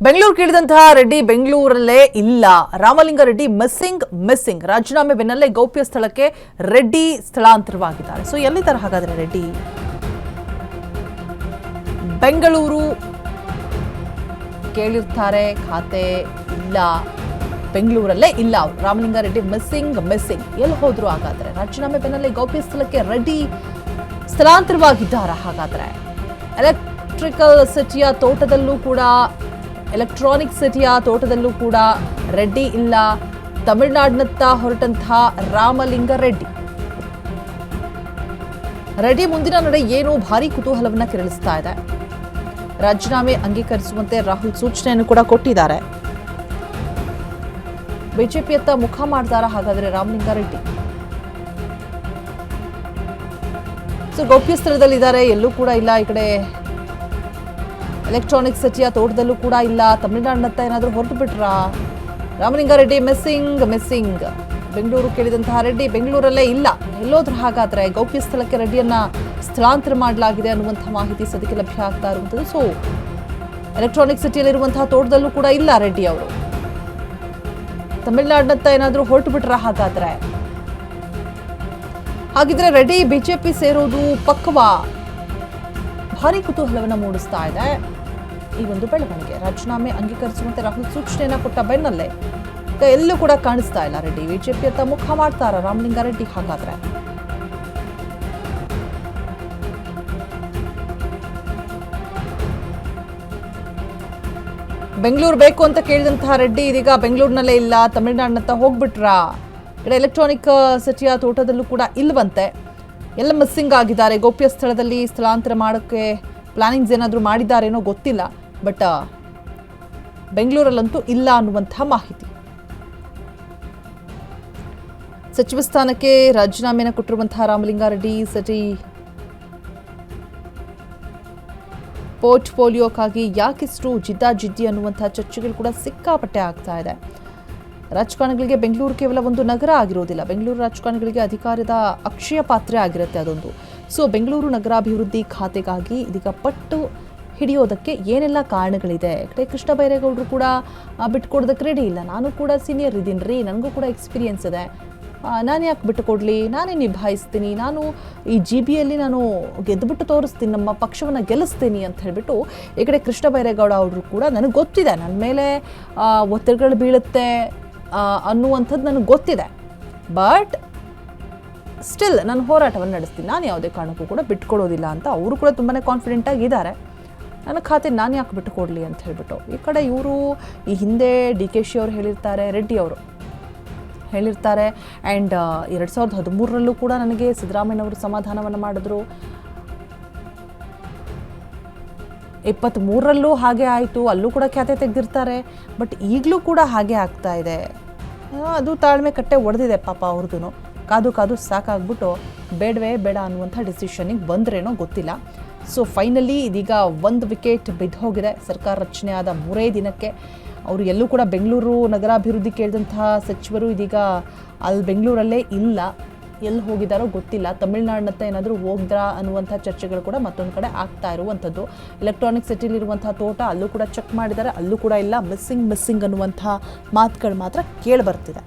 ಬೆಂಗಳೂರು ಕೇಳಿದಂತಹ ರೆಡ್ಡಿ ಬೆಂಗಳೂರಲ್ಲೇ ಇಲ್ಲ. ರಾಮಲಿಂಗಾರೆಡ್ಡಿ ಮಿಸ್ಸಿಂಗ್ ರಾಜೀನಾಮೆ ಬೆನ್ನಲ್ಲೇ ಗೌಪ್ಯ ಸ್ಥಳಕ್ಕೆ ರೆಡ್ಡಿ ಸ್ಥಳಾಂತರವಾಗಿದ್ದಾರೆ. ಸೊ ಎಲ್ಲಿದ್ದಾರೆ ಹಾಗಾದ್ರೆ ರೆಡ್ಡಿ? ಬೆಂಗಳೂರು ಕೇಳಿರ್ತಾರೆ, ಖಾತೆ ಇಲ್ಲ, ಬೆಂಗಳೂರಲ್ಲೇ ಇಲ್ಲ. ರಾಮಲಿಂಗಾರೆಡ್ಡಿ ಮಿಸ್ಸಿಂಗ್ ಎಲ್ಲಿ ಹೋದ್ರು ಹಾಗಾದ್ರೆ? ರಾಜೀನಾಮೆ ಬೆನ್ನಲ್ಲೇ ಗೌಪ್ಯ ಸ್ಥಳಕ್ಕೆ ರೆಡ್ಡಿ ಸ್ಥಳಾಂತರವಾಗಿದ್ದಾರೆ. ಹಾಗಾದ್ರೆ ಎಲೆಕ್ಟ್ರಾನಿಕ್ ಸಿಟಿಯ ತೋಟದಲ್ಲೂ ಕೂಡ ರೆಡ್ಡಿ ಇಲ್ಲ. ತಮಿಳುನಾಡಿನತ್ತ ಹೊರಟಂತಹ ರಾಮಲಿಂಗಾರೆಡ್ಡಿ ಮುಂದಿನ ನಡೆ ಏನು ಭಾರಿ ಕುತೂಹಲವನ್ನ ಕೆರಳಿಸ್ತಾ ಇದೆ. ರಾಜೀನಾಮೆ ಅಂಗೀಕರಿಸುವಂತೆ ರಾಹುಲ್ ಸೂಚನೆಯನ್ನು ಕೂಡ ಕೊಟ್ಟಿದ್ದಾರೆ. ಬಿಜೆಪಿಯತ್ತ ಮುಖ ಮಾಡ್ತಾರ ಹಾಗಾದ್ರೆ ರಾಮಲಿಂಗಾರೆಡ್ಡಿ? ಸೊ ಗೌಪ್ಯ ಸ್ಥಳದಲ್ಲಿದ್ದಾರೆ, ಎಲ್ಲೂ ಕೂಡ ಇಲ್ಲ. ಈ ಕಡೆ ಎಲೆಕ್ಟ್ರಾನಿಕ್ ಸಿಟಿಯ ತೋಟದಲ್ಲೂ ಕೂಡ ಇಲ್ಲ. ತಮಿಳುನಾಡಿನತ್ತ ಏನಾದರೂ ಹೊರಟು ಬಿಟ್ರಾ? ರಾಮಲಿಂಗಾರೆಡ್ಡಿ ಮಿಸ್ಸಿಂಗ್. ಬೆಂಗಳೂರು ಕೇಳಿದಂತಹ ರೆಡ್ಡಿ ಬೆಂಗಳೂರಲ್ಲೇ ಇಲ್ಲ, ಎಲ್ಲೋದ್ರ ಹಾಗಾದ್ರೆ? ಗೌಪ್ಯ ಸ್ಥಳಕ್ಕೆ ರೆಡ್ಡಿಯನ್ನ ಸ್ಥಳಾಂತರ ಮಾಡಲಾಗಿದೆ ಅನ್ನುವಂಥ ಮಾಹಿತಿ ಸದ್ಯಕ್ಕೆ ಲಭ್ಯ ಆಗ್ತಾ ಇರುವಂಥದ್ದು. ಸೊ ಎಲೆಕ್ಟ್ರಾನಿಕ್ ಸಿಟಿಯಲ್ಲಿರುವಂತಹ ತೋಟದಲ್ಲೂ ಕೂಡ ಇಲ್ಲ ರೆಡ್ಡಿ ಅವರು. ತಮಿಳುನಾಡಿನತ್ತ ಏನಾದರೂ ಹೊರಟು ಬಿಟ್ರಾ ಹಾಗಾದ್ರೆ? ಹಾಗಿದ್ರೆ ರೆಡ್ಡಿ ಬಿಜೆಪಿ ಸೇರೋದು ಪಕ್ಕವಾ? ಭಾರಿ ಕುತೂಹಲವನ್ನ ಮೂಡಿಸ್ತಾ ಇದೆ ಈ ಒಂದು ಬೆಳವಣಿಗೆ. ರಾಜೀನಾಮೆ ಅಂಗೀಕರಿಸುವಂತೆ ರಾಹುಲ್ ಸೂಚನೆಯನ್ನ ಕೊಟ್ಟ ಬೆನ್ನಲ್ಲೇ ಎಲ್ಲೂ ಕೂಡ ಕಾಣಿಸ್ತಾ ಇಲ್ಲ ರೆಡ್ಡಿ. ಬಿಜೆಪಿಯತ್ತ ಮುಖ ಮಾಡ್ತಾರ ರಾಮಲಿಂಗಾರೆಡ್ಡಿ ಹಾಗಾದ್ರೆ? ಬೆಂಗಳೂರು ಬೇಕು ಅಂತ ಕೇಳಿದಂತಹ ರೆಡ್ಡಿ ಇದೀಗ ಬೆಂಗಳೂರಿನಲ್ಲೇ ಇಲ್ಲ, ತಮಿಳುನಾಡಿನತ್ತ ಹೋಗ್ಬಿಟ್ರಾ? ಎಲೆಕ್ಟ್ರಾನಿಕ್ ಸಿಟಿಯ ತೋಟದಲ್ಲೂ ಕೂಡ ಇಲ್ವಂತೆ, ಎಲ್ಲ ಮಿಸ್ಸಿಂಗ್ ಆಗಿದ್ದಾರೆ. ಗೌಪ್ಯ ಸ್ಥಳದಲ್ಲಿ ಸ್ಥಳಾಂತರ ಮಾಡೋಕ್ಕೆ ಪ್ಲಾನಿಂಗ್ಸ್ ಏನಾದರೂ ಮಾಡಿದ್ದಾರೇನೋ ಗೊತ್ತಿಲ್ಲ, ಬಟ್ ಬೆಂಗಳೂರಲ್ಲಂತೂ ಇಲ್ಲ ಅನ್ನುವಂಥ ಮಾಹಿತಿ. ಸಚಿವ ಸ್ಥಾನಕ್ಕೆ ರಾಜೀನಾಮೆಯನ್ನು ಕೊಟ್ಟಿರುವಂತಹ ರಾಮಲಿಂಗಾರೆಡ್ಡಿ ಸಿಟಿ ಪೋರ್ಟ್ಫೋಲಿಯೋಕ್ಕಾಗಿ ಯಾಕಿಷ್ಟು ಜಿದ್ದಾಜಿದ್ದಿ ಅನ್ನುವಂಥ ಚರ್ಚೆಗಳು ಕೂಡ ಸಿಕ್ಕಾಪಟ್ಟೆ ಆಗ್ತಾ ಇದೆ. ರಾಜಕಾರಣಿಗಳಿಗೆ ಬೆಂಗಳೂರು ಕೇವಲ ಒಂದು ನಗರ ಆಗಿರೋದಿಲ್ಲ, ಬೆಂಗಳೂರು ರಾಜಕಾರಣಿಗಳಿಗೆ ಅಧಿಕಾರದ ಅಕ್ಷಯ ಪಾತ್ರೆ ಆಗಿರುತ್ತೆ ಅದೊಂದು. ಸೊ ಬೆಂಗಳೂರು ನಗರಾಭಿವೃದ್ಧಿ ಖಾತೆಗಾಗಿ ಇದೀಗ ಪಟ್ಟು ಹಿಡಿಯೋದಕ್ಕೆ ಏನೆಲ್ಲ ಕಾರಣಗಳಿದೆ. ಕೃಷ್ಣ ಬೈರೇಗೌಡರು ಕೂಡ ಬಿಟ್ಕೊಡೋದಕ್ಕೆ ರೆಡಿ ಇಲ್ಲ. ನಾನು ಕೂಡ ಸೀನಿಯರ್ ಇದ್ದೀನಿ ರೀ, ನನಗೂ ಕೂಡ ಎಕ್ಸ್ಪೀರಿಯನ್ಸ್ ಇದೆ, ನಾನು ಯಾಕೆ ಬಿಟ್ಟುಕೊಡ್ಲಿ, ನಾನೇ ನಿಭಾಯಿಸ್ತೀನಿ, ನಾನು ಈ GB ನಾನು ಗೆದ್ದುಬಿಟ್ಟು ತೋರಿಸ್ತೀನಿ, ನಮ್ಮ ಪಕ್ಷವನ್ನು ಗೆಲ್ಲಿಸ್ತೀನಿ ಅಂತ ಹೇಳಿಬಿಟ್ಟು ಈ ಕಡೆ ಕೃಷ್ಣ ಬೈರೇಗೌಡ ಅವರು ಕೂಡ ನನಗೆ ಗೊತ್ತಿದೆ, ನನ್ನ ಮೇಲೆ ಒತ್ತಡಗಳು ಬೀಳುತ್ತೆ ಅನ್ನುವಂಥದ್ದು ನನಗೆ ಗೊತ್ತಿದೆ, ಬಟ್ ಸ್ಟಿಲ್ ನಾನು ಹೋರಾಟವನ್ನು ನಡೆಸ್ತೀನಿ, ನಾನು ಯಾವುದೇ ಕಾರಣಕ್ಕೂ ಕೂಡ ಬಿಟ್ಕೊಡೋದಿಲ್ಲ ಅಂತ ಅವರು ಕೂಡ ತುಂಬಾ ಕಾನ್ಫಿಡೆಂಟ್ ಆಗಿದ್ದಾರೆ. ನನ್ನ ಖಾತೆ ನಾನು ಯಾಕೆ ಬಿಟ್ಟುಕೊಡ್ಲಿ ಅಂತ ಹೇಳಿಬಿಟ್ಟು ಈ ಕಡೆ ಇವರು ಈ ಹಿಂದೆ DKಶಿ ಅವರು ಹೇಳಿರ್ತಾರೆ, ರೆಡ್ಡಿ ಅವರು ಹೇಳಿರ್ತಾರೆ. ಆ್ಯಂಡ್ 2013ರಲ್ಲೂ ಕೂಡ ನನಗೆ ಸಿದ್ದರಾಮಯ್ಯನವರು ಸಮಾಧಾನವನ್ನು ಮಾಡಿದ್ರು, 23ರಲ್ಲೂ ಹಾಗೆ ಆಯಿತು, ಅಲ್ಲೂ ಕೂಡ ಖ್ಯಾತೆ ತೆಗೆದಿರ್ತಾರೆ. ಬಟ್ ಈಗಲೂ ಕೂಡ ಹಾಗೆ ಆಗ್ತಾ ಇದೆ. ಅದು ತಾಳ್ಮೆ ಕಟ್ಟೆ ಒಡೆದಿದೆ ಪಾಪ ಅವ್ರದ್ದು. ಕಾದು ಸಾಕಾಗ್ಬಿಟ್ಟು ಬೇಡವೇ ಬೇಡ ಅನ್ನುವಂಥ ಡಿಸಿಷನ್ನಿಗೆ ಬಂದ್ರೇನೋ ಗೊತ್ತಿಲ್ಲ. ಸೊ ಫೈನಲಿ ಇದೀಗ ಒಂದು ವಿಕೆಟ್ ಬಿದ್ದು ಹೋಗಿದೆ. ಸರ್ಕಾರ ರಚನೆ ಆದ 3 ದಿನಕ್ಕೆ ಅವರು ಎಲ್ಲೂ ಕೂಡ ಬೆಂಗಳೂರು ನಗರಾಭಿವೃದ್ಧಿ ಕೇಳಿದಂತಹ ಸಚಿವರು ಇದೀಗ ಅಲ್ಲಿ ಬೆಂಗಳೂರಲ್ಲೇ ಇಲ್ಲ, ಎಲ್ಲಿ ಹೋಗಿದ್ದಾರೋ ಗೊತ್ತಿಲ್ಲ. ತಮಿಳುನಾಡಿನತ್ತ ಏನಾದರೂ ಹೋಗಿದ್ರಾ ಅನ್ನುವಂಥ ಚರ್ಚೆಗಳು ಕೂಡ ಮತ್ತೊಂದು ಕಡೆ ಆಗ್ತಾ ಇರುವಂಥದ್ದು. ಎಲೆಕ್ಟ್ರಾನಿಕ್ ಸಿಟಿಲಿರುವಂಥ ತೋಟ ಅಲ್ಲೂ ಕೂಡ ಚೆಕ್ ಮಾಡಿದ್ದಾರೆ, ಅಲ್ಲೂ ಕೂಡ ಇಲ್ಲ. ಮಿಸ್ಸಿಂಗ್ ಅನ್ನುವಂಥ ಮಾತುಗಳು ಮಾತ್ರ ಕೇಳಿ ಬರ್ತಿದೆ.